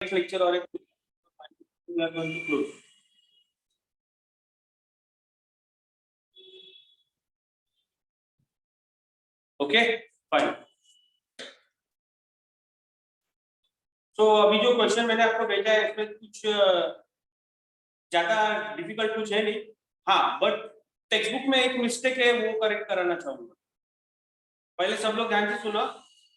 Next lecture और एक close. Okay fine. तो अभी जो क्वेश्चन मैंने आपको भेजा है इसमें कुछ ज्यादा डिफिकल्ट कुछ है नहीं, हाँ बट टेक्स्ट बुक में एक मिस्टेक है वो करेक्ट कराना चाहूंगा। पहले सब लोग ध्यान से सुना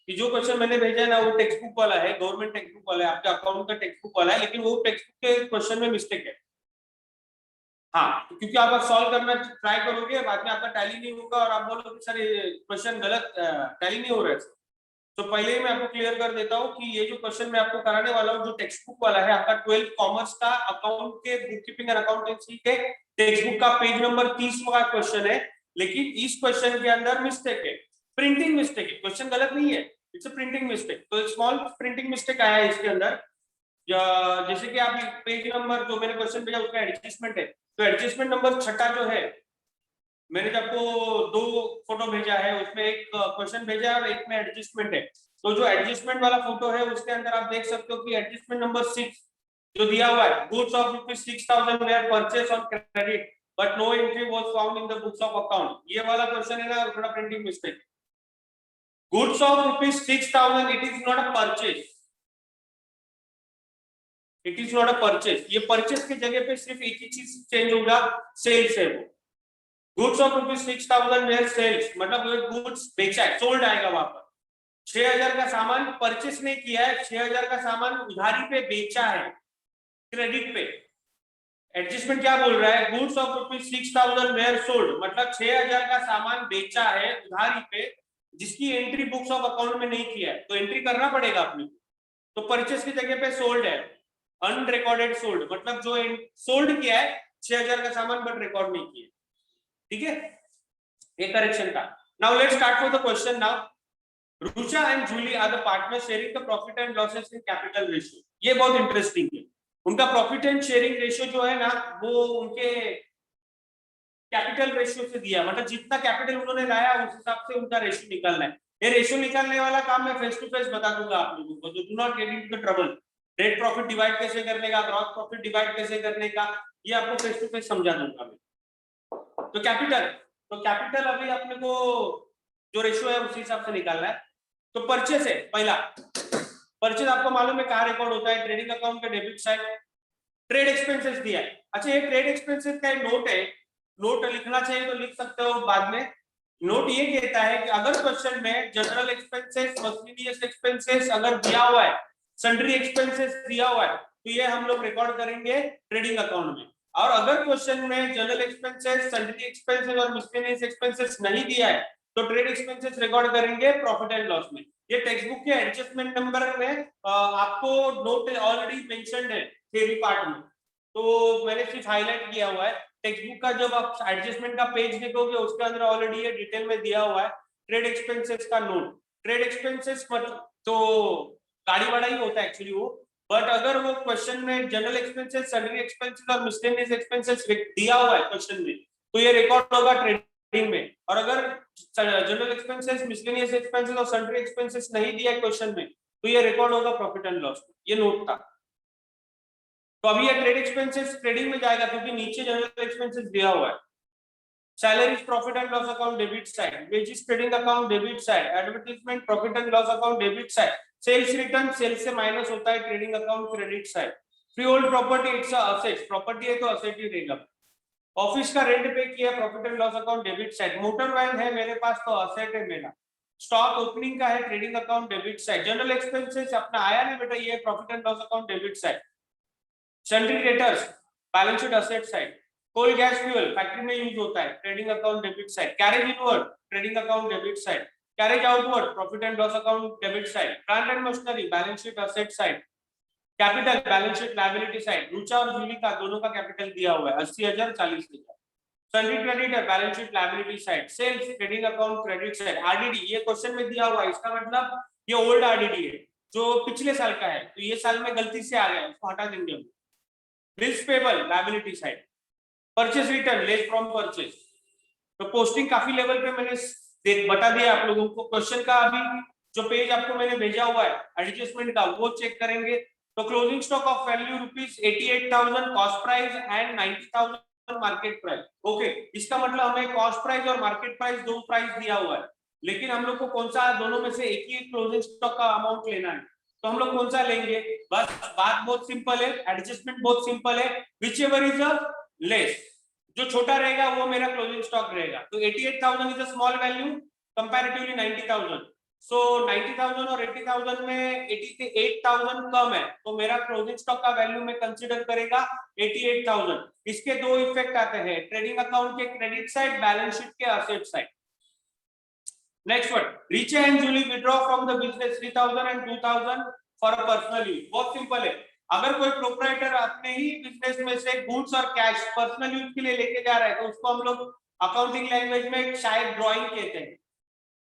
कि जो क्वेश्चन मैंने भेजा है ना वो टेक्स्ट बुक वाला है, गवर्नमेंट टेक्स्ट बुक वाला है, आपके अकाउंट का टेक्स्ट बुक वाला है, लेकिन वो टेक्स्ट बुक के क्वेश्चन में मिस्टेक है। हाँ तो क्योंकि आप सॉल्व करना ट्राई करोगे बाद में आपका टैली नहीं होगा और आप बोलोगे सर ये क्वेश्चन गलत टैली नहीं हो रहा है। तो पहले ही मैं आपको क्लियर कर देता हूँ कि ये जो क्वेश्चन मैं आपको कराने वाला हूँ जो टेक्स्ट बुक वाला है आपका 12th कॉमर्स का अकाउंट के बुक कीपिंग एंड अकाउंटेंसी के टेक्स्ट बुक का पेज नंबर 30 का क्वेश्चन है, लेकिन इस क्वेश्चन के अंदर मिस्टेक है, प्रिंटिंग मिस्टेक है। क्वेश्चन गलत नहीं है, इट्स अ प्रिंटिंग मिस्टेक। तो स्मॉल प्रिंटिंग मिस्टेक आया है इसके अंदर, जैसे कि आप पेज नंबर जो मैंने क्वेश्चन भेजा उसका एडजस्टमेंट है, तो एडजस्टमेंट नंबर 6 जो है मैंने आपको 2 फोटो भेजा है, उसमें एक क्वेश्चन भेजा है और एक में एडजस्टमेंट है। तो जो एडजस्टमेंट वाला फोटो है उसके अंदर आप देख सकते हो कि एडजस्टमेंट नंबर 6 जो दिया हुआ है, goods of ₹6,000 were purchase on credit but no entry was found in the books of account, ये वाला क्वेश्चन है ना थोड़ा printing mistake. Goods of ₹6,000 it is not a purchase, it is not a purchase. ये purchase की जगह पे सिर्फ एक ही चीज चेंज होगा, सेल्स है वो। गुड्स ऑफ ₹6,000 वेयर सेल्स मतलब वो गुड्स बेचा है, सोल्ड आएगा वहां पर। 6,000 का सामान परचेस नहीं किया है, 6,000 का सामान उधारी पे बेचा है, क्रेडिट पे। एडजस्टमेंट क्या बोल रहा है, गुड्स ऑफ ₹6,000 वेयर सोल्ड मतलब 6,000 का सामान बेचा है उधारी पे जिसकी एंट्री बुक्स ऑफ अकाउंट में नहीं किया है, तो एंट्री करना पड़ेगा अपने को। तो परचेस की जगह पे सोल्ड है, अनरिकॉर्डेड सोल्ड मतलब जो सोल्ड किया है 6,000 का सामान बट रिकॉर्ड नहीं किया, ठीक है, ये करेक्शन था। Now let's start for the question. Now Rucha and Julie are the partners sharing the profit and losses in capital ratio. ये बहुत इंटरेस्टिंग है, उनका प्रॉफिट एंड शेयरिंग रेशियो जो है ना वो उनके कैपिटल रेशियो से दिया, मतलब जितना कैपिटल उन्होंने लाया उस हिसाब से उनका रेशियो निकालना है। ये रेशियो निकालने वाला काम मैं फेस टू फेस बता दूंगा आप लोगों को, तो do not get into the trouble. Net profit divide कैसे करने का, ग्रॉस प्रॉफिट डिवाइड कैसे करने का, ये आपको फेस टू फेस समझा दूंगा मैं। तो कैपिटल अभी अपने को जो रेशियो है उसी हिसाब से निकालना है। तो परचेस है पहला, परचेस आपको मालूम है कहाँ रिकॉर्ड होता है, ट्रेडिंग अकाउंट के डेबिट साइड। ट्रेड एक्सपेंसेस दिया है, अच्छा ये ट्रेड एक्सपेंसेस का एक नोट है, नोट लिखना चाहिए तो लिख सकते हो बाद में। नोट ये कहता है कि अगर क्वेश्चन में जनरल एक्सपेंसेस, मस्टिनियस एक्सपेंसेस अगर दिया हुआ है, सन्ड्री एक्सपेंसेस दिया हुआ है, तो ये हम लोग रिकॉर्ड करेंगे ट्रेडिंग अकाउंट में। और अगर क्वेश्चन में जनरल एक्सपेंसेस, सन्ड्री एक्सपेंसेस और मिसलेनियस एक्सपेंसेस नहीं दिया है तो ट्रेड एक्सपेंसेस रिकॉर्ड करेंगे प्रॉफिट एंड लॉस में। ये टेक्स्ट बुक के एडजस्टमेंट नंबर में आपको नोट ऑलरेडी मेंशन्ड है थ्योरी पार्ट में, तो मैंने सिर्फ हाईलाइट किया हुआ है। टेक्स्ट बुक का जब आप एडजस्टमेंट का पेज देखोगे उसके अंदर ऑलरेडी ये डिटेल में दिया हुआ है ट्रेड एक्सपेंसेस का नोट। ट्रेड एक्सपेंसेस मतलब तो गाड़ी वाला ही होता है एक्चुअली वो, बट अगर वो क्वेश्चन में जनरल एक्सपेंसेस, सैलरी एक्सपेंसेस और मिसलेनियस एक्सपेंसेस दिया हुआ है क्वेश्चन में तो ये रिकॉर्ड होगा ट्रेडिंग में। और अगर जनरल एक्सपेंसेस, मिसलेनियस एक्सपेंसेस और सैलरी एक्सपेंसेस नहीं दिया क्वेश्चन में तो ये रिकॉर्ड होगा प्रॉफिट एंड लॉस में। ये नोट था। तो अभी ये ट्रेड एक्सपेंसेस ट्रेडिंग में जाएगा क्योंकि नीचे जनरल एक्सपेंसेस दिया हुआ है। Salaries profit and loss account debit side, wages trading account debit side, advertisement profit and loss account debit side, sales return sales से माइनस होता है trading account credit side. Free hold property it's asset, property है तो asset ही रहेगा। Office का rent pay किया profit and loss account debit side. Motor van है मेरे पास तो असेट है मेरा। स्टॉक ओपनिंग का है trading account debit side. General expenses अपना आया नहीं बेटा, ये profit and loss account debit side. Sundry debtors balance sheet asset side. Coal gas fuel factory में यूज होता है trading account debit side. Carriage inward trading account debit side. Carriage outward profit and loss account debit side. Plant and machinery balance sheet asset side. Capital balance sheet liability side. Rucha और Julie का दोनों का capital दिया हुआ है 80,000 40,000। Sundry creditor balance sheet liability side. Sales trading account credit side. RDD ये question में दिया हुआ है, इसका मतलब ये ओल्ड आरडीडी है जो पिछले साल का है, तो ये साल में गलती से आ गया, इसको हटा देंगे हम। Bills payable liability side. Purchase return less from purchase. तो पोस्टिंग काफी लेवल पे मैंने बता दिया आप लोगों को। क्वेश्चन का अभी जो पेज आपको मैंने भेजा हुआ है एडजस्टमेंट का वो चेक करेंगे, तो closing stock of value rupees 88,000 cost price and 90,000 market price. Okay, इसका मतलब हमें कॉस्ट प्राइस और मार्केट प्राइस दो प्राइस दिया हुआ है, लेकिन हम लोग को कौन सा दोनों में से एक ही क्लोजिंग स्टॉक का अमाउंट लेना है, तो हम लोग कौन सा लेंगे? बस बात बहुत सिंपल है, एडजस्टमेंट बहुत सिंपल है, which ever is a less, जो छोटा रहेगा वो मेरा क्लोजिंग स्टॉक रहेगा। तो 88,000 is a small value comparatively 90,000, so 90,000 और 80,000 में 88,000 कम है, तो मेरा क्लोजिंग स्टॉक का वैल्यू में कंसीडर करेगा 88,000। इसके दो इफेक्ट आते हैं, ट्रेडिंग अकाउंट के क्रेडिट साइड, बैलेंस शीट के asset side. Next one, Richa and Julie withdraw from the business 3,000 and 2,000 for personal use. बहुत सिंपल है, अगर कोई प्रोप्राइटर अपने ही बिजनेस में से गुड्स और कैश पर्सनल यूज के लिए लेके जा रहा है, तो उसको हम लोग अकाउंटिंग लैंग्वेज में शायद ड्रॉइंग कहते हैं,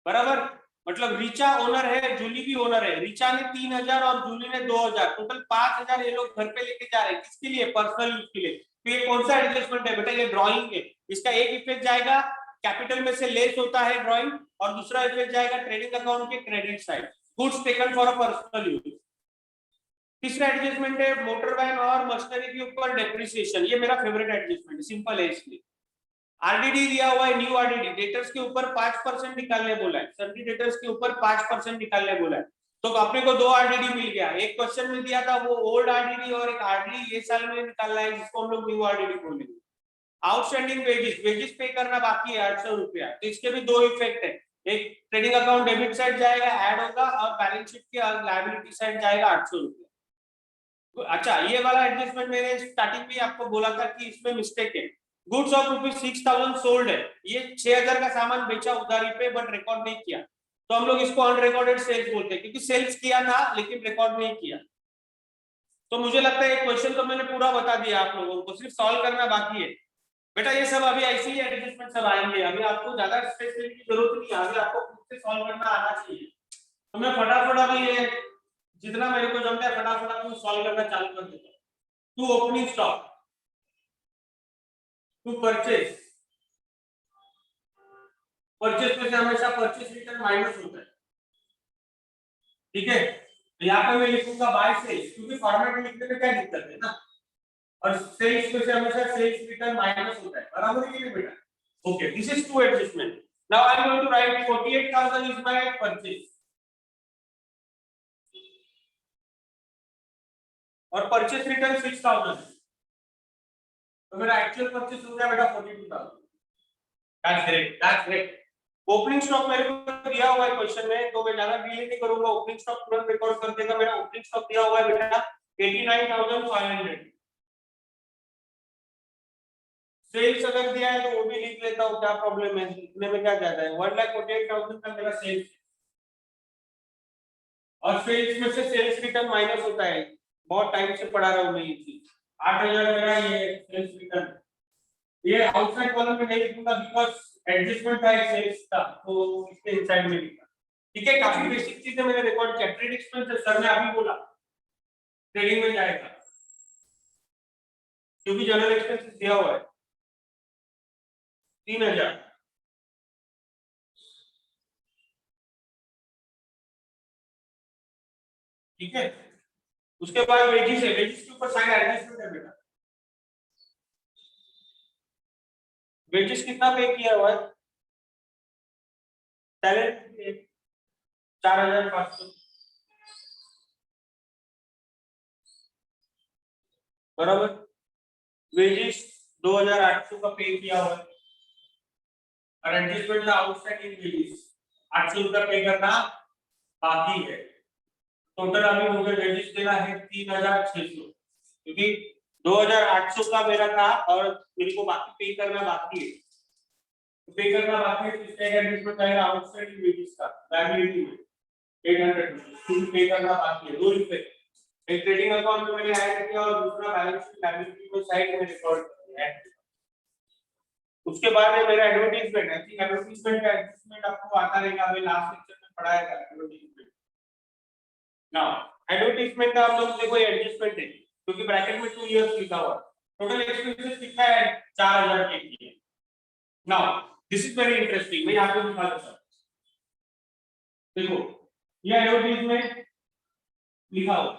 बराबर। मतलब रिचा ओनर है, जूली भी ओनर है, रिचा ने 3,000 और जूली ने 2,000, टोटल 5,000 ये लोग घर पे लेके जा रहे हैं, किसके लिए? पर्सनल यूज के लिए। तो ये कौन सा एडजस्टमेंट है बेटा? ये ड्रॉइंग है। इसका एक इफेक्ट जाएगा कैपिटल में से लेस होता है ड्रॉइंग, और दूसरा इफेक्ट जाएगा ट्रेडिंग अकाउंट के credit side, goods taken for a personal use. तीसरा एडजस्टमेंट है मोटर वैन और मशीनरी के ऊपर डेप्रिसिएशन, ये मेरा फेवरेट एडजस्टमेंट है, सिंपल है इसलिए। आरडीडी दिया हुआ है, न्यू आरडीडी, डेटर्स के ऊपर 5% निकालने बोला है, सभी डेटर्स के ऊपर 5% निकालने बोला है, तो अपने को दो आरडीडी मिल गया। एक क्वेश्चन में दिया था वो ओल्ड आरडीडी और एक आरडीडी ये साल में निकालना है, जिसको हम लोग न्यू आरडीडी बोलेंगे। आउटस्टैंडिंग वेजेस, वेजेस पे करना बाकी है 800 रुपया, तो इसके भी दो इफेक्ट है, एक ट्रेडिंग अकाउंट डेबिट साइड जाएगा ऐड होगा, और बैलेंस शीट के लायबिलिटी साइड जाएगा 800 रुपया। अच्छा, ये वाला एडजस्टमेंट मैंने स्टार्टिंग में आपको बोला था कि इसमें मिस्टेक है। गुड्स ऑफ ₹6,000 सोल्ड है, ये 6,000 का सामान बेचा उधारी पे बट रिकॉर्ड नहीं किया, तो हम लोग इसको अनरिकॉर्डेड सेल्स बोलते हैं, क्योंकि सेल्स किया था लेकिन रिकॉर्ड नहीं किया। तो मुझे लगता है ये क्वेश्चन तो मैंने पूरा बता दिया आप लोगों को, सिर्फ सॉल्व करना बाकी है बेटा। ये सब अभी ऐसे ही एडजस्टमेंट सब आएंगे, अभी आपको ज्यादा स्ट्रेस लेने की जरूरत नहीं है, अभी आपको खुद से सॉल्व करना आना चाहिए। तो मैं फटाफट अभी ये जितना मेरे को जमता है फटाफट आपको सॉल्व करना चालू कर देता हूँ। To opening stock, to purchase, purchase में से हमेशा परचेज रिटर्न माइनस होता है, ठीक है। तो यहाँ पे मैं लिखूंगा बाय सेल्स, क्योंकि फॉर्मेट में लिखने में क्या दिक्कत है ना, और सेल्स में से हमेशा सेल्स रिटर्न माइनस होता है, बराबर है कि नहीं बेटा? Okay, this is two adjustment. Now I am going to write 48,000 is my purchase, और परचेज रिटर्न 6,000, तो मेरा एक्चुअल परचेज हो गया बेटा 42,000। That's great, that's great. Opening stock मेरे को दिया हुआ है क्वेश्चन में, तो मैं ज्यादा डिले नहीं करूंगा, ओपनिंग स्टॉक तुरंत रिकॉर्ड कर देगा। मेरा ओपनिंग स्टॉक दिया हुआ है बेटा 89,500। सेल्स अगर दिया है तो वो भी लिख लेता हूँ, क्या प्रॉब्लम है, लिखने में क्या जाता है। 1,48,000 का मेरा सेल्स, और सेल्स में से सेल्स रिटर्न माइनस होता है, बहुत टाइम से पढ़ा रहा हूँ मैं ये चीज। 8,000 मेरा ये सेल्स रिटर्न, ये आउटसाइड कॉलम में नहीं लिखूंगा बिकॉज़ एडजस्टमेंट था एक सेल्स का, तो इसके इनसाइड में लिखा, ठीक है। काफी बेसिक चीजें मैंने रिकॉर्ड किया। ट्रेड एक्सपेंसेस सर ने अभी बोला ट्रेडिंग में जाएगा, क्योंकि जनरल एक्सपेंसेस दिया हुआ है 3,000, ठीक है। उसके बाद वेजेस है, वेजेस के ऊपर साइन एडजस्टमेंट है बेटा। वेजेस कितना पे किया हुआ है? सैलरी 4,500, बराबर। वेजेस 2,800 का पे किया हुआ है, और एडजस्टमेंट का आउटस्टैंडिंग वेजेस 800 रुपया पे करना बाकी है। टोटल अभी मुझे वेजेस देना है 3,600, क्योंकि 2,800 का मेरा था और मेरे को बाकी पे करना बाकी है, पे करना बाकी है। तो इसका एडजस्टमेंट आएगा आउटस्टैंडिंग वेजेस का लायबिलिटी में 800 रुपीस पे करना बाकी है। दो रुपए एक ट्रेडिंग अकाउंट में मैंने ऐड किया, और दूसरा बैलेंस शीट लायबिलिटी में साइड में रिकॉर्ड किया। उसके बाद है मेरा एडवर्टाइजमेंट है, एडवर्टाइजमेंट का एडजस्टमेंट आपको आता रहेगा, मैं लास्ट लेक्चर में पढ़ाया था एडवर्टाइजमेंट। नाउ एडवर्टाइजमेंट का आप लोग देखो एडजस्टमेंट है, क्योंकि ब्रैकेट में 2 इयर्स लिखा हुआ है, टोटल एक्सपेंसेस कितना है 4,000 के लिए। Now this is very interesting, मैं यहां पे दिखा देता हूं, देखो ये एडवर्टाइजमेंट लिखा हुआ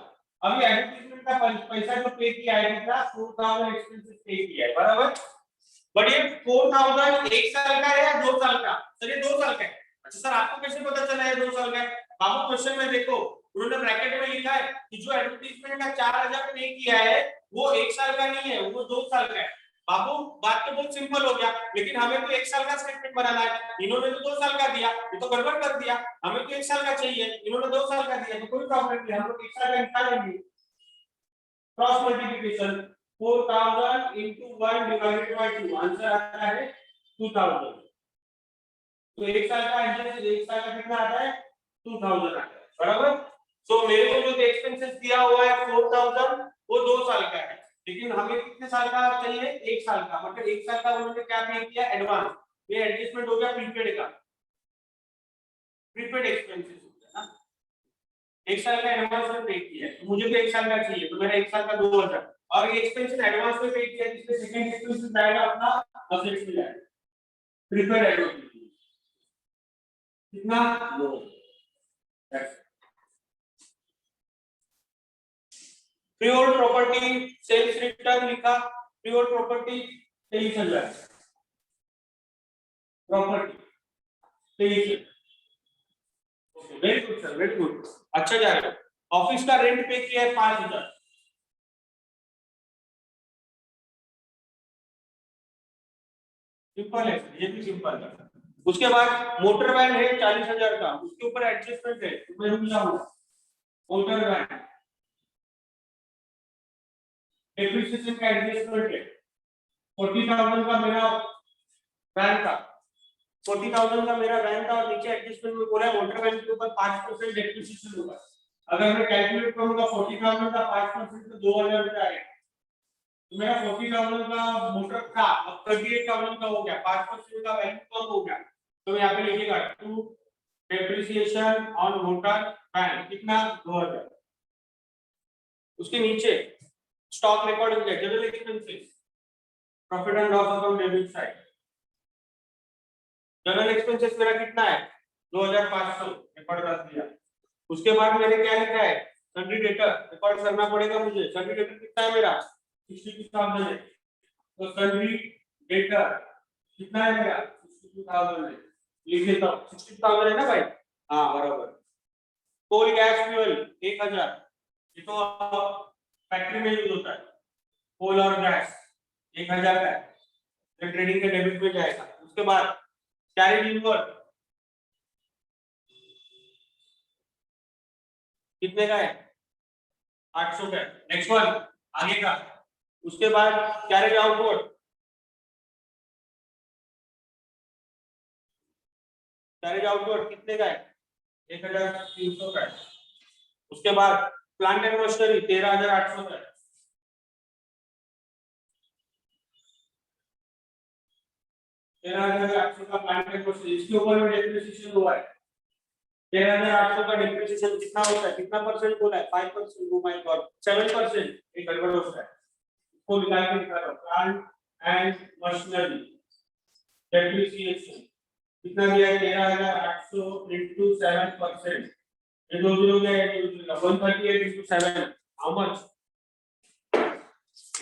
अभी एडवर्टाइजमेंट का पैसा जो पे किया है कितना 4000 एक्सपेंसेस पे किया है बराबर। बट ये 4000 एक साल का है या 2 साल का? सर ये 2 साल का है। अच्छा सर आपको कैसे पता चला ये 2 साल का है? बाबू क्वेश्चन में देखो उन्होंने ब्रैकेट में लिखा है कि जो एडवर्टाइजमेंट का 4000 पे किया है वो 1 साल का नहीं है, वो 2 साल का है। बाबू बात तो बहुत सिंपल हो गया, लेकिन हमें तो 1 साल का स्टेटमेंट बनाना है। इन्होंने तो 2 साल का दिया, ये तो गड़बड़ कर दिया। हमें तो 1 साल का चाहिए, इन्होंने 2 साल का दिया, तो कोई प्रॉब्लम नहीं, हम लोग 1 साल का निकालेंगे। Cross multiplication 4000 into 1 divided by 2 answer आता है 2000। तो 1 साल का इंटरेस्ट 1 साल का कितना आता है 2000 आता है बराबर। सो मेरे को जो एक्सपेंसेस दिया हुआ है 4000 वो 2 साल का है, लेकिन हमें कितने साल का चाहिए 1 साल का। मतलब 1 साल का उन्होंने क्या पे किया एडवांस, ये एडजस्टमेंट हो गया प्रीपेड का, प्रीपेड एक्सपेंसेस हो गया ना। 1 साल का एडवांस में पे किया है तो मुझे तो 1 साल का चाहिए, तो मेरा 1 साल का 2000 और ये एक्सपेंशन एडवांस में पे किया है, जिसमें सेकंड एक्सपेंस जाएगा अपना असेट्स में जाएगा प्रीपेड एडवांस कितना 2। फ्रीहोल्ड प्रॉपर्टी सेल्स रिटर्न लिखा, freehold property 23,000 property 23,000। Okay very good sir very good, अच्छा जा रहा है। ऑफिस का रेंट पे किया है 5,000, सिंपल है ये भी सिंपल है। उसके बाद मोटर वैन है 40,000 का, उसके ऊपर एडजस्टमेंट है तो मैं रुक जाऊंगा। मोटर वैन डेप्रिसिएशन का एडजस्टमेंट है 40,000 का मेरा वैन था, 40,000 का मेरा वैन था और नीचे एडजस्टमेंट में बोला है मोटर वैन के ऊपर 5% डेप्रिसिएशन होगा। अगर मैं कैलकुलेट करूंगा 40,000 का 5% तो 2,000 रुपए आएगा। तो मेरा 40,000 का मोटर था अब 38,000 का हो गया, 5% का वैल्यू कम हो गया। तो यहाँ पे लिखिएगा to depreciation on motor van कितना 2,000। उसके नीचे stock record general expenses profit and loss account debit side, general expenses मेरा कितना है 2,500 रिकॉर्ड कर दिया। उसके बाद मैंने क्या लिखा है सन्ड्री डेटर रिकॉर्ड करना पड़ेगा मुझे। सन्ड्री डेटर कितना है मेरा 62,000 है, तो सन्ड्री डेटर कितना है मेरा 62,000 है, लिख देता हूं 62,000 है ना भाई। हाँ बराबर। कोल गैस फ्यूल 1,000, ये तो फैक्ट्री में यूज होता है। कोल और गैस 1,000 का है, तो ट्रेडिंग के डेबिट में जाएगा। उसके बाद कैरिज इनवर्ड कितने का है 800 का है। नेक्स्ट वन आगे का। उसके बाद कैरेज आउटवर्ड, कैरेज आउटवर्ड कितने का है 1,300 का है। उसके बाद प्लांट एंड मशीनरी 13,800 का है। 13,800 का प्लांट एंड मशीनरी, इसके ऊपर में डेप्रिसिएशन हुआ है 13,800 का। डेप्रिसिएशन कितना होता है, कितना परसेंट बोला है 5%। ओ माय गॉड 7%, ये गड़बड़ होता है। इसको निकाल के दिखा रहा हूं। प्लांट एंड मशीनरी डेप्रिसिएशन कितना दिया है 13,800 into 7%, ये दो जीरो गया, ये दो zero 138 into 7 how much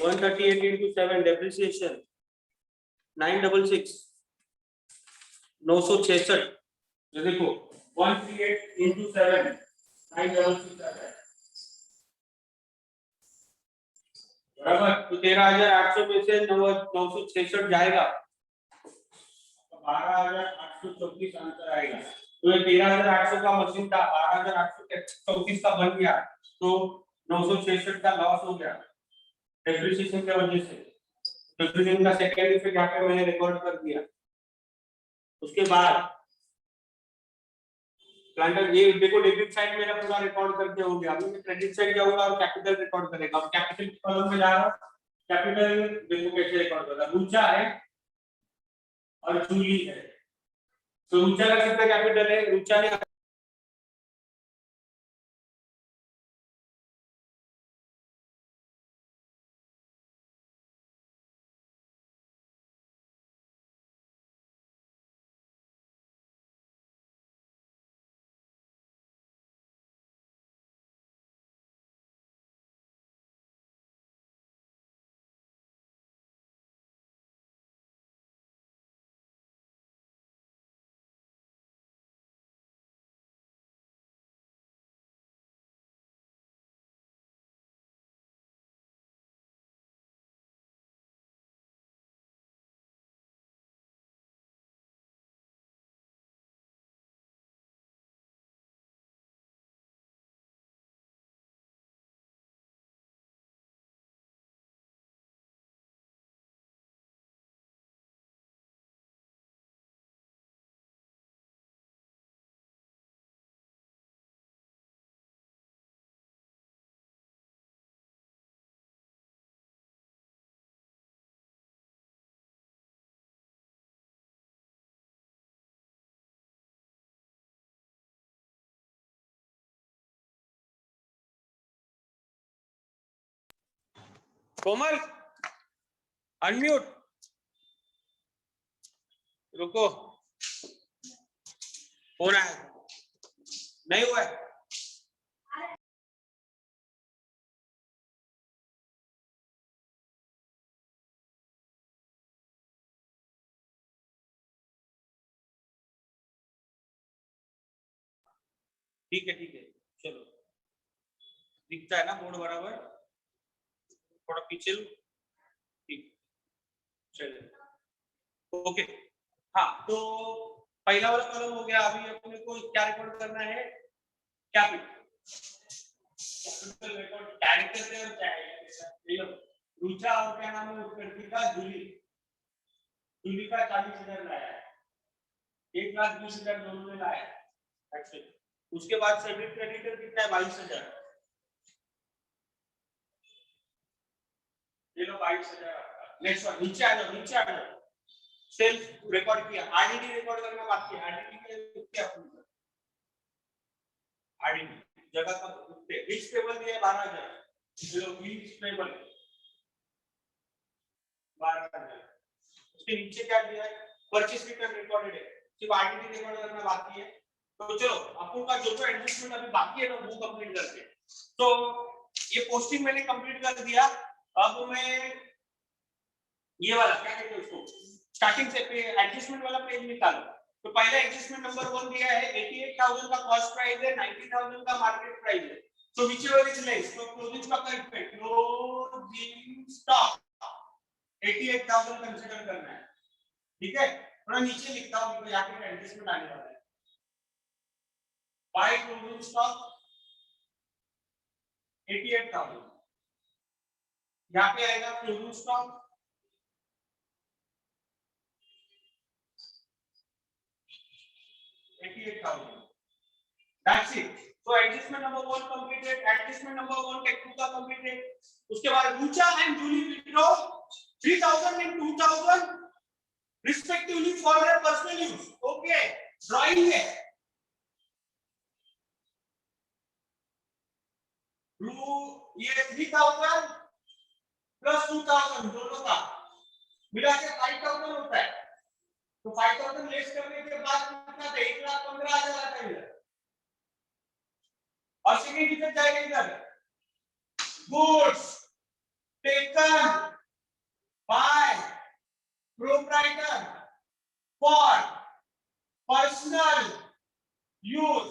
138 into 7 depreciation 966 966। ये देखो 138 into 7 966 आता है बराबर। तो 13,800 में से 966 जाएगा, 12,834 आंसर आएगा। तो ये 13,800 का मशीन था, 12,834 का बन गया, तो 966 का लॉस हो गया डेप्रिसिएशन की वजह से। डेप्रिसिएशन का सेकंड इफेक्ट यहाँ पे मैंने रिकॉर्ड कर दिया। उसके बाद प्लांटर ये देखो डेबिट साइड मेरा पूरा रिकॉर्ड करके हो गया। अभी मैं क्रेडिट साइड जाऊंगा और कैपिटल रिकॉर्ड करेगा। अब कैपिटल कॉलम में जा रहा हूं, कैपिटल देखो कैसे रिकॉर्ड करता है। रुचा है और जूली है, तो रुचा का कितना कैपिटल है, रुचा ने कोमल अनम्यूट, रुको फोन आया, नहीं हुआ है। ठीक है चलो, दिखता है ना बोर्ड बराबर, थोड़ा पीछे लो, ठीक चलिए ओके। हाँ तो पहला वाला कॉलम हो गया। अभी अपने को क्या रिकॉर्ड करना है, कैपिटल रिकॉर्ड टैग करते हैं, क्या है रुचा और क्या नाम है उस लड़की का, जूली। जूली का 40,000 लाया है, 1,20,000 दोनों ने लाया है। उसके बाद सर्विस क्रेडिटर कितना है, 22,000। ये लो 22,000। नेक्स्ट वन, नीचे आ जाओ। सेल्स रिकॉर्ड किया, आरडीडी रिकॉर्ड करना बाकी है। आरडीडी के क्या आरडीडी जगह का उत्ते विच टेबल दिया है 12,000। चलो विच टेबल 12,000। उसके नीचे क्या दिया है, परचेस रिटर्न रिकॉर्डेड है, सिर्फ आरडीडी रिकॉर्ड करना बाकी है। तो चलो अपन का जो एडजस्टमेंट अभी बाकी है ना वो कंप्लीट करते हैं। तो ये पोस्टिंग मैंने कंप्लीट कर दिया। अब मैं ये वाला क्या कहते हैं उसको, स्टार्टिंग से एडजस्टमेंट वाला पेज निकालो। तो पहला एडजस्टमेंट नंबर 1 दिया है, 88,000 का कॉस्ट प्राइस है, 90,000 का मार्केट प्राइस है। सो व्हिचएवर इज लेस, तो क्लोजिंग स्टॉक का इफेक्ट, क्लोजिंग स्टॉक 88,000 कंसीडर करना है, ठीक है। थोड़ा नीचे लिखता हूं तो यहाँ पे एडजस्टमेंट आने वाला है। बाय क्लोजिंग स्टॉक 88,000, यहाँ पे आएगा closing stock 88,000। That's it. So adjustment number 1 completed, adjustment number 1 टेक 2 का completed। उसके बाद Rucha and Julie withdraw 3,000 and 2,000 respectively for their personal use। Okay, drawing है। ये 3,000 plus 2,000 दोनों का मिला के 5,000 होता है। तो 5,000 लेस करने के बाद कितना था, 1,15,000 आता है इधर। और सेकंड इफेक्ट जाएगा इधर, goods taken by proprietor for personal use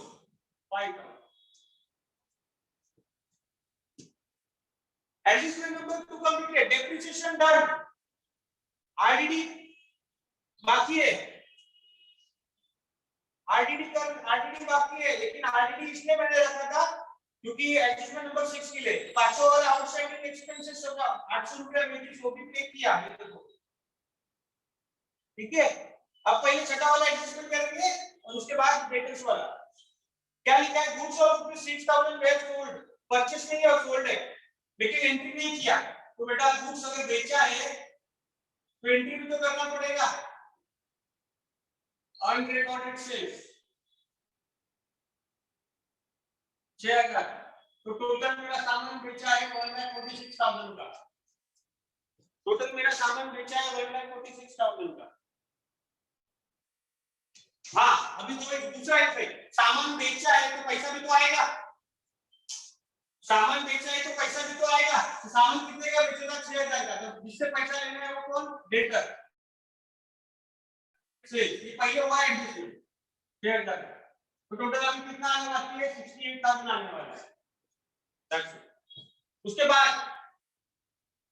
5,000। Adjustment number 2 completed, depreciation done, RDD बाकी है, आरडीडी बाकी है, लेकिन आरडीडी इसलिए मैंने रखा था क्योंकि एडजस्टमेंट नंबर 6 के लिए 500 वाला आउटस्टैंडिंग एक्सपेंसेस होगा, 800 रुपया मेरी वो भी पे किया है, देखो ठीक है। अब पहले छठा वाला एडजस्टमेंट करेंगे और उसके बाद डेटर्स वाला। क्या लिखा है, goods of ₹6,000 were sold, purchase नहीं है और सोल्ड है, लेकिन एंट्री नहीं किया। तो बेटा गुड्स अगर बेचा है तो एंट्री भी तो करना पड़ेगा, अनरिकॉर्डेड सेल्स 6,000। तो टोटल मेरा सामान बेचा है 1,46,000 का, टोटल मेरा सामान बेचा है 1,46,000 का। हाँ अभी तो एक दूसरा इफेक्ट, सामान बेचा है तो पैसा भी तो आएगा, सामान बेचा है तो पैसा भी तो आएगा। तो सामान कितने का बेचेगा, 6,000 का, तो जिससे पैसा लेना है वो कौन, डेटर से। ये पहले हुआ है एडजस्टमेंट 6,000, तो टोटल अभी कितना आने वाला है, 68,000 आने वाला है। उसके बाद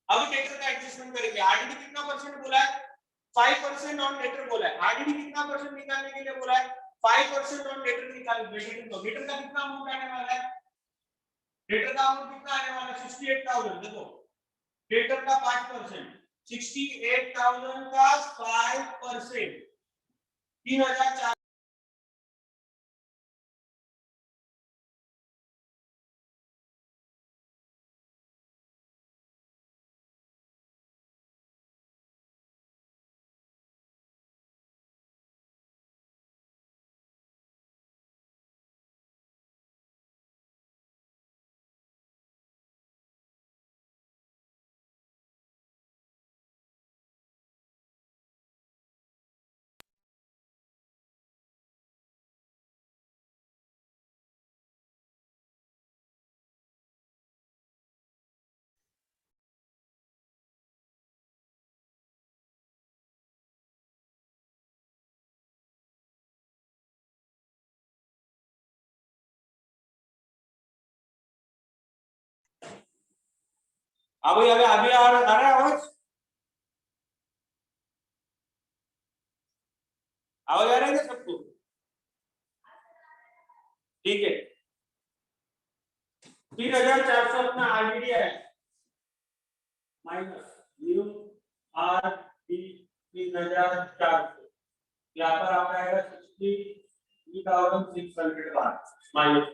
अब डेटर का एडजस्टमेंट करेंगे। आरडीडी कितना परसेंट बोला है, 5% ऑन डेटर बोला है। आरडीडी कितना परसेंट निकालने के लिए बोला है, 5% ऑन डेटर निकालने। डेटर का कितना अमाउंट आने वाला है, डेटर का अमाउंट कितना आने वाला है, 68,000। देखो डेटर का 5%, 68,000 का 5%, 3,400। अभी अभी अभी आ रहा है आवाज? आवाज आ रहा है क्या सबको? ठीक है, 3,400 अपना आरडीडी है, माइनस न्यू आर डी 3,400, यहाँ पर आपका आएगा 63,600 माइनस।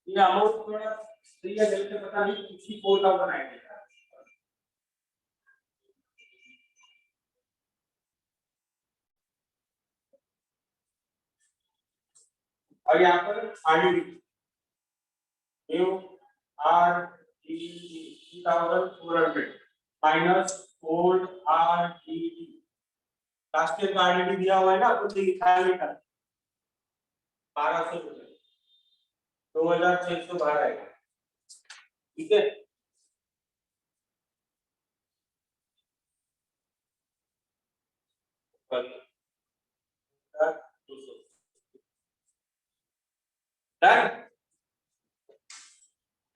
ये अमाउंट थोड़ा सही है, गलत है पता नहीं, 64,000 आएगा। और यहाँ पर RDD new R D 3,400 minus old R D, last year का आरडीडी दिया हुआ है ना, आपको दिखाया नहीं था, 1,200 रुपए, 2,612 आएगा। ठीक है,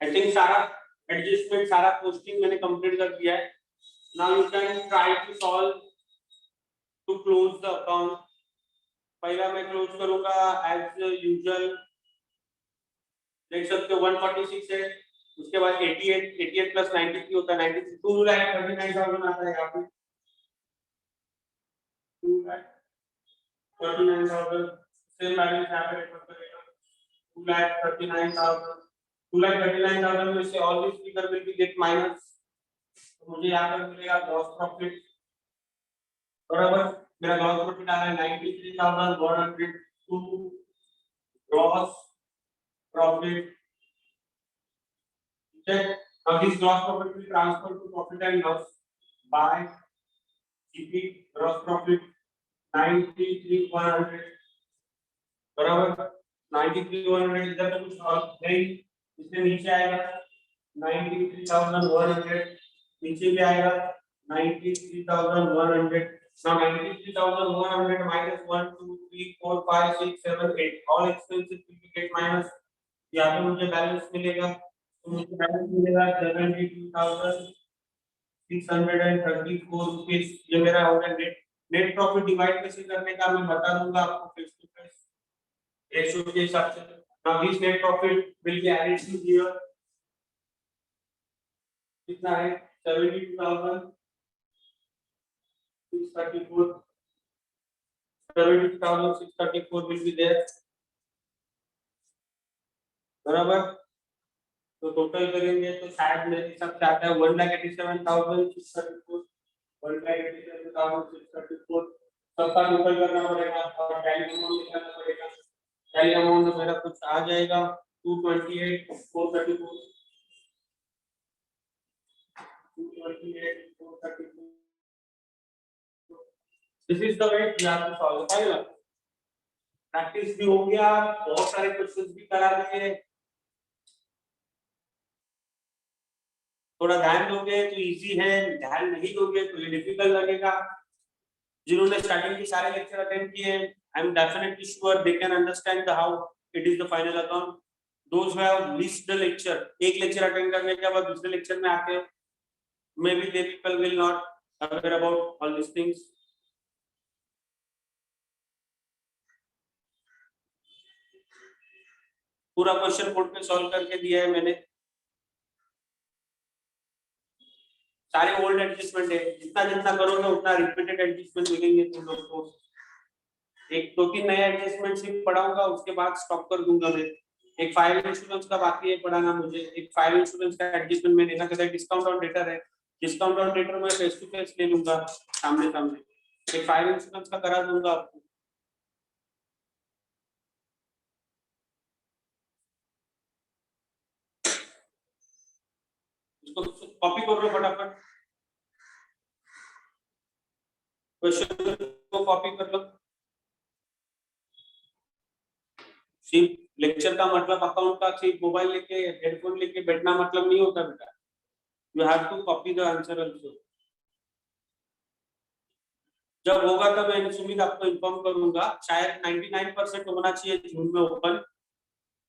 आई थिंक सारा एडजस्टमेंट, सारा पोस्टिंग मैंने कंप्लीट कर दिया है। Now you can try to solve to close the account. पहला मैं क्लोज करूंगा एज यूजुअल, देख सकते हो 146 है, उसके बाद 88 प्लस 93 होता है, 93 2 लाख 39,000 आता है यहाँ पे, 2 लाख 39,000 सेम बैलेंस यहाँ पे रेफर करेगा, 2 लाख 39,000, 2 लाख 39,000 में से all this figure will be get minus, तो मुझे यहाँ पर मिलेगा ग्रॉस प्रॉफिट, बराबर, मेरा ग्रॉस प्रॉफिट आ रहा है 93,102 gross profit. Now this gross profit will transfer to profit and loss by keeping gross profit 93,100, बराबर, 93,100 इधर तो कुछ और नहीं, इसमें नीचे आएगा 93,100, नीचे भी आएगा 93,100। Now 93,100 minus 1 2 3 4 5 6 7 8 all expenses will be get minus, यहाँ पे मुझे बैलेंस मिलेगा, तो मुझे बैलेंस मिलेगा 72,634 रुपीस। ये मेरा हो गया नेट। नेट प्रॉफिट डिवाइड कैसे करने का मैं बता दूंगा आपको फेस टू फेस रेशियो के हिसाब से। Now this net profit will be added to here, कितना है 72,634, 72,634 विल बी देयर, बराबर। तो टोटल करेंगे तो शायद मेरे हिसाब से आता है 1,87,634, 1,87,634 सबका टोटल करना पड़ेगा और टैली अमाउंट निकालना पड़ेगा। टैली अमाउंट मेरा कुछ आ जाएगा 228,434, 228,434। This is the way we have to solve the final. Practice भी हो गया, बहुत सारे क्वेश्चंस भी करा दिए, थोड़ा ध्यान दोगे तो इजी है, ध्यान नहीं दोगे तो ये डिफिकल्ट लगेगा। जिन्होंने स्टार्टिंग के सारे लेक्चर अटेंड किए, I am definitely sure they can understand the how it is the final account. Those who have missed the lecture, एक लेक्चर अटेंड करने के बाद दूसरे लेक्चर में आके may be they people will not aware about all this things. पूरा question board पे solve करके दिया है मैंने, सारे ओल्ड एडजस्टमेंट है, जितना जितना करोगे उतना रिपीटेड एडजस्टमेंट मिलेंगे तुम लोग को। एक 2-3 नया एडजस्टमेंट सिर्फ पढ़ाऊंगा, उसके बाद स्टॉप कर दूंगा मैं। एक फायर इंश्योरेंस का बाकी है पढ़ाना मुझे, एक फायर इंश्योरेंस का एडजस्टमेंट में लेना कहता है, डिस्काउंट ऑन डेटर है, डिस्काउंट ऑन डेटर में फेस टू फेस ले लूंगा सामने सामने, एक फायर इंश्योरेंस का करा दूंगा आपको। इसको कॉपी कर लो फटाफट, क्वेश्चन को कॉपी कर लो, सिर्फ लेक्चर का मतलब अकाउंट का सिर्फ मोबाइल लेके हेडफोन लेके बैठना मतलब नहीं होता बेटा, you have to copy the answer also. जब होगा तब मैं सुमित आपको इन्फॉर्म करूंगा, शायद 99% होना चाहिए जून में open,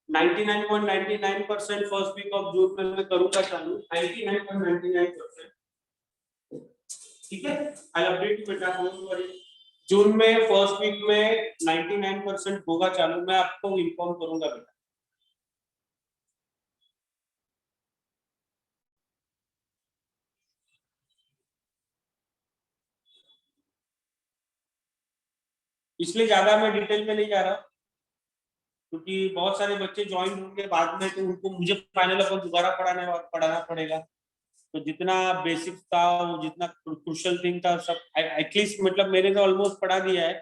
99.99% first week of June में मैं करूंगा चालू, 99.99%। ठीक है, आई अपडेट यू बेटा, डोंट वरी। जून में फर्स्ट वीक में 99% होगा चालू, मैं आपको इन्फॉर्म करूंगा बेटा। इसलिए ज्यादा मैं डिटेल में नहीं जा रहा, क्योंकि बहुत सारे बच्चे ज्वाइन होंगे बाद में, तो उनको मुझे फाइनल अकाउंट दोबारा पढ़ाना पड़ेगा। तो जितना बेसिक था, वो जितना क्रूशियल थिंग था, सब एटलीस्ट मतलब मैंने तो ऑलमोस्ट पढ़ा दिया है,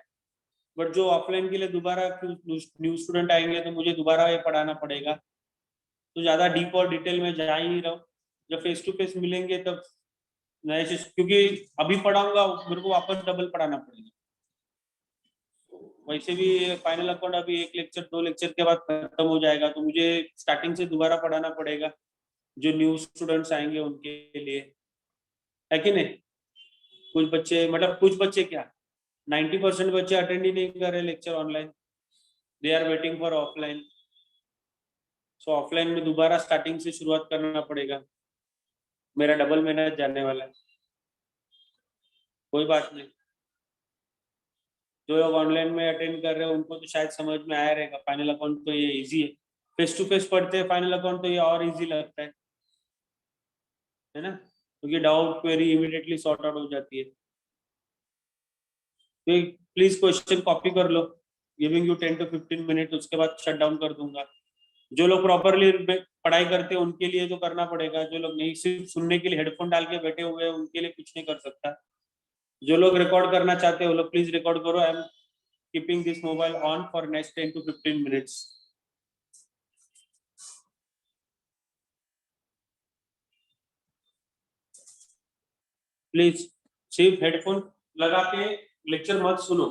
बट जो ऑफलाइन के लिए दोबारा न्यू स्टूडेंट आएंगे तो मुझे दोबारा ये पढ़ाना पड़ेगा। तो ज्यादा डीप और डिटेल में जा ही नहीं रहा हूँ, जब फेस टू फेस मिलेंगे तब नए क्योंकि अभी पढ़ाऊंगा मेरे को वापस डबल पढ़ाना पड़ेगा। वैसे भी फाइनल अकाउंट अभी एक लेक्चर 2 लेक्चर के बाद खत्म हो जाएगा, तो मुझे स्टार्टिंग से दोबारा पढ़ाना पड़ेगा जो न्यू स्टूडेंट्स आएंगे उनके लिए, है कि नहीं। कुछ बच्चे मतलब कुछ बच्चे क्या 90% बच्चे अटेंड ही नहीं कर रहे lecture online, they are waiting for offline. So offline में दोबारा स्टार्टिंग से शुरुआत करना पड़ेगा, मेरा डबल मेहनत जाने वाला है। कोई बात नहीं, जो लोग ऑनलाइन में अटेंड कर रहे हैं उनको तो शायद समझ में आया रहेगा, फाइनल अकाउंट तो ये इजी है, फेस टू फेस पढ़ते हैं फाइनल अकाउंट तो ये और इजी लगता है ना, क्योंकि doubt query immediately sort out हो जाती है। तो प्लीज क्वेश्चन कॉपी कर लो, गिविंग यू 10 to 15 मिनट, उसके बाद शट डाउन कर दूंगा। जो लोग प्रॉपरली पढ़ाई करते हैं उनके लिए तो करना पड़ेगा, जो लोग नहीं सिर्फ सुनने के लिए हेडफोन डाल के बैठे हुए हैं उनके लिए कुछ नहीं कर सकता। जो लोग रिकॉर्ड करना चाहते हैं वो लोग प्लीज रिकॉर्ड करो, I am keeping this mobile on for next 10 to 15 minutes. Please सिर्फ हेडफोन लगा के लेक्चर मत सुनो।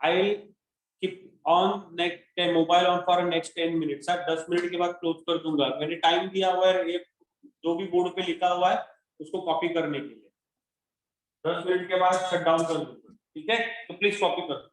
I keep on next mobile on for next 10 minutes, 10 minute के बाद क्लोज कर दूंगा। मैंने टाइम दिया हुआ है, ये जो भी बोर्ड पे लिखा हुआ है उसको कॉपी करने के लिए, 10 मिनट के बाद शट डाउन कर दूंगा। ठीक है, तो प्लीज कॉपी करो।